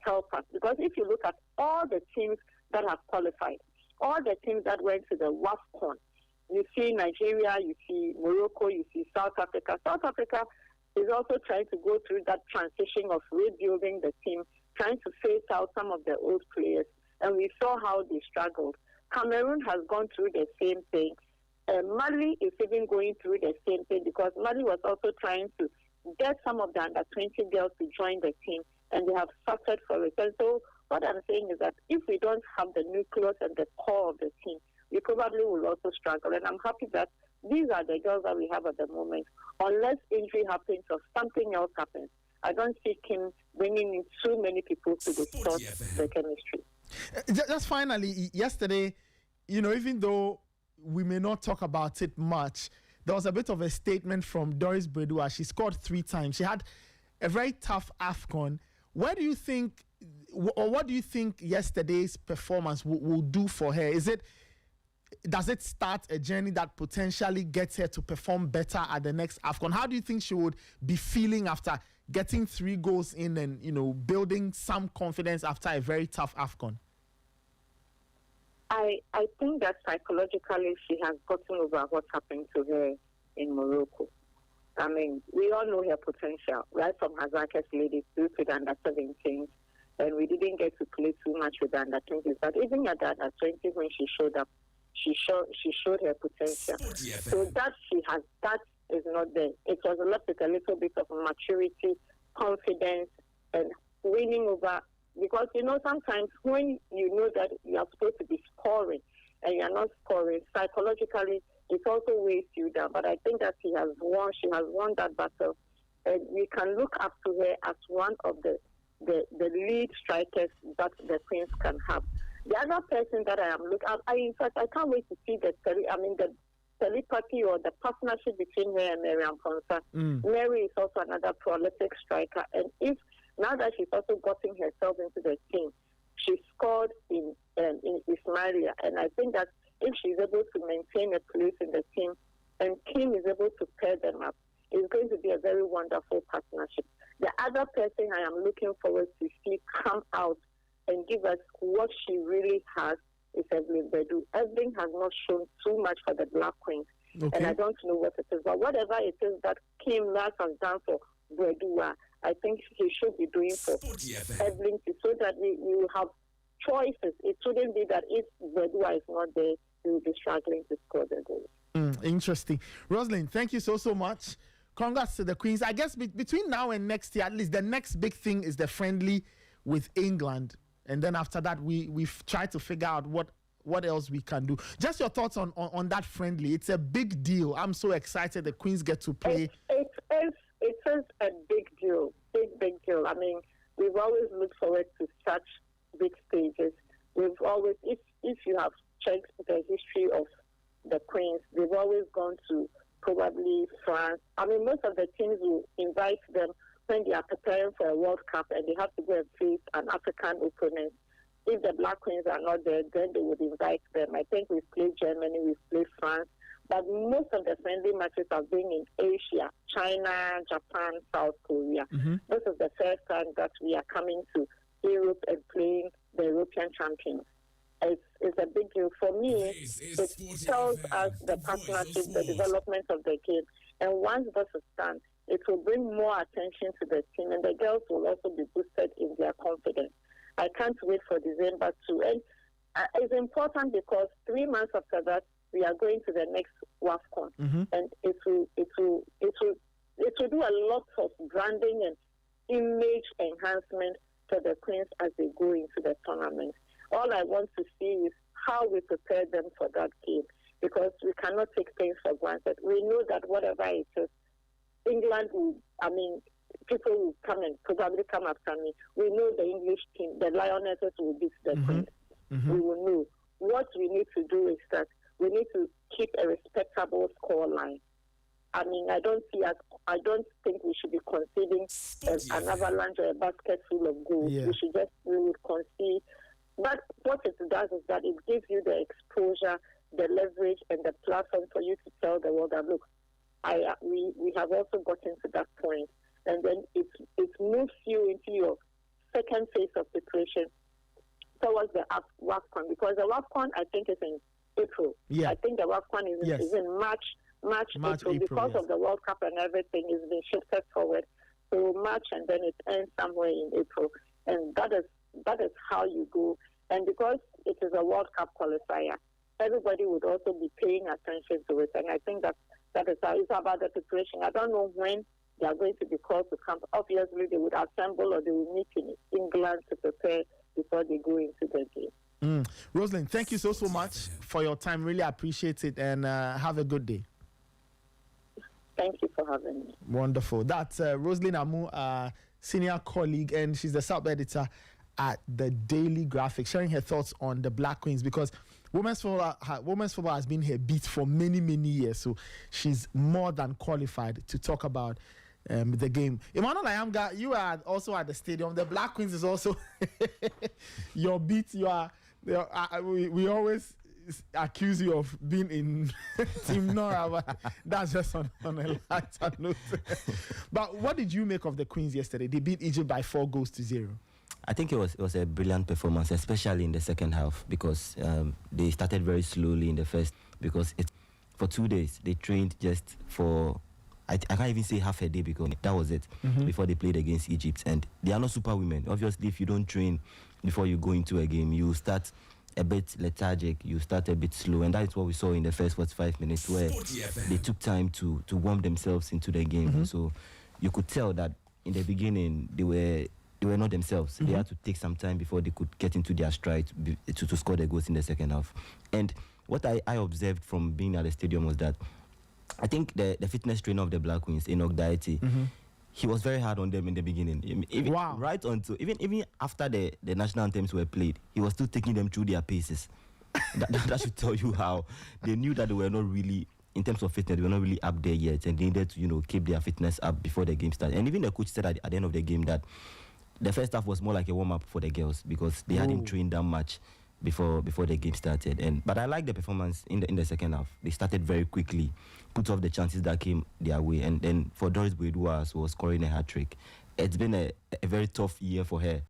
help us. Because if you look at all the teams that have qualified, all the teams that went to the WAFCON, you see Nigeria, you see Morocco, you see South Africa. South Africa is also trying to go through that transition of rebuilding the team, trying to phase out some of the old players. And we saw how they struggled. Cameroon has gone through the same thing. Mali is even going through the same thing because Mali was also trying to get some of the under-20 girls to join the team, and they have suffered for it. And so what I'm saying is that if we don't have the nucleus and the core of the team, we probably will also struggle. And I'm happy that these are the girls that we have at the moment. Unless injury happens or something else happens, I don't see him bringing in too many people to discuss the chemistry. Just finally, yesterday, even though we may not talk about it much, there was a bit of a statement from Doris Bredua. She scored 3 times. She had a very tough AFCON. What do you think yesterday's performance will do for her? Does it start a journey that potentially gets her to perform better at the next AFCON? How do you think she would be feeling after getting 3 goals in and, building some confidence after a very tough AFCON? I think that psychologically she has gotten over what happened to her in Morocco. I mean, we all know her potential, right from Hazaka's ladies through to the under-17s, and we didn't get to play too much with the under-20s. But even at the under-20s, when she showed up, she showed her potential. So that is not there. It was left with a little bit of maturity, confidence, and winning over. Because, sometimes when you know that you are supposed to be scoring and you're not scoring, psychologically, it also weighs you down. But I think that she has won that battle. And we can look up to her as one of the lead strikers that the Queens can have. The other person that I am looking at, in fact, I can't wait to see the telepathy or the partnership between her and Miriam Ponsa. Mary is also another prolific striker. And now that she's also gotten herself into the team, she scored in Ismailia. And I think that if she's able to maintain a place in the team and Kim is able to pair them up, it's going to be a very wonderful partnership. The other person I am looking forward to see come out and give us what she really has is Evelyn Bedu. Evelyn has not shown too much for the Black Queens. Okay. And I don't know what it is. But whatever it is that Kim Last has done for Bedu, I think he should be doing for Evelyn, so that we will have choices. It shouldn't be that if Bedu is not there, we will be struggling to score the goals. Interesting. Rosalind, thank you so much. Congrats to the Queens. I guess between now and next year, at least the next big thing is the friendly with England. And then after that, we've tried to figure out what else we can do. Just your thoughts on that friendly. It's a big deal. I'm so excited the Queens get to play. It is a big deal. Big deal. I mean, we've always looked forward to such big stages. We've always, if you have checked the history of the Queens, they've always gone to probably France. I mean, most of the teams will invite them when they are preparing for a World Cup and they have to go and face an African opponent. If the Black Queens are not there, then they would invite them. I think we've played Germany, we've played France, but most of the friendly matches have been in Asia, China, Japan, South Korea. This is the first time that we are coming to Europe and playing the European champions. It's a big deal for me. It tells us the partnership, the development of the game. And once this is done, it will bring more attention to the team, and the girls will also be boosted in their confidence. I can't wait for December 2. And it's important because 3 months after that, we are going to the next WAFCON. And it will do a lot of branding and image enhancement for the Queens as they go into the tournament. All I want to see is how we prepare them for that game, because we cannot take things for granted. We know that whatever it is, England will, people will come and probably come after me. We know the English team, the Lionesses will beat the Queens. We will know. What we need to do is that we need to keep a respectable score line. I don't think we should be conceding an avalanche or a basket full of goals. Yeah. We would concede. But what it does is that it gives you the exposure, the leverage, and the platform for you to tell the world that, look, we have also gotten to that point. And then it moves you into your second phase of preparation towards the WAFCON, because the WAFCON, I think, is in April. Yeah. I think the WAFCON is in March, April, because of the World Cup and everything is being shifted forward. So March, and then it ends somewhere in April. And that is how you go. And because it is a World Cup qualifier, everybody would also be paying attention to it. And I think that is how it's about the preparation. I don't know when they are going to be called to camp. Obviously, they would assemble or they will meet in England to prepare before they go into the game. Rosalind, thank you so much for your time. Really appreciate it, and have a good day. Thank you for having me. Wonderful. That's Rosalind Amu, senior colleague, and she's the sub-editor at the Daily Graphic, sharing her thoughts on the Black Queens, because women's football has been her beat for many, many years. So she's more than qualified to talk about the game. Emmanuel Ayamga, you are also at the stadium. The Black Queens is also your beat. We always accuse you of being in Team Nora, but that's just on a lighter note. But what did you make of the Queens yesterday? They beat Egypt by 4-0. I think it was a brilliant performance, especially in the second half, because they started very slowly in the first, because for 2 days they trained just for, I can't even say half a day, because that was it, before they played against Egypt. And they are not superwomen. Obviously, if you don't train before you go into a game, you start a bit lethargic, you start a bit slow, and that is what we saw in the first 45 minutes, where they took time to warm themselves into the game. So you could tell that in the beginning they were not themselves. They had to take some time before they could get into their stride to score the goals in the second half. And what I observed from being at the stadium was that I think the fitness trainer of the Black Queens, Enoch Daiti, he was very hard on them in the beginning. Wow. Right onto even after the national anthems were played, he was still taking them through their paces. that should tell you how they knew that they were not really, in terms of fitness, they were not really up there yet, and they needed to keep their fitness up before the game started. And even the coach said at the end of the game that the first half was more like a warm-up for the girls, because they hadn't trained that much before the game started. But I like the performance in the second half. They started very quickly, put off the chances that came their way, and then for Doris Boydua, who was scoring a hat-trick, it's been a very tough year for her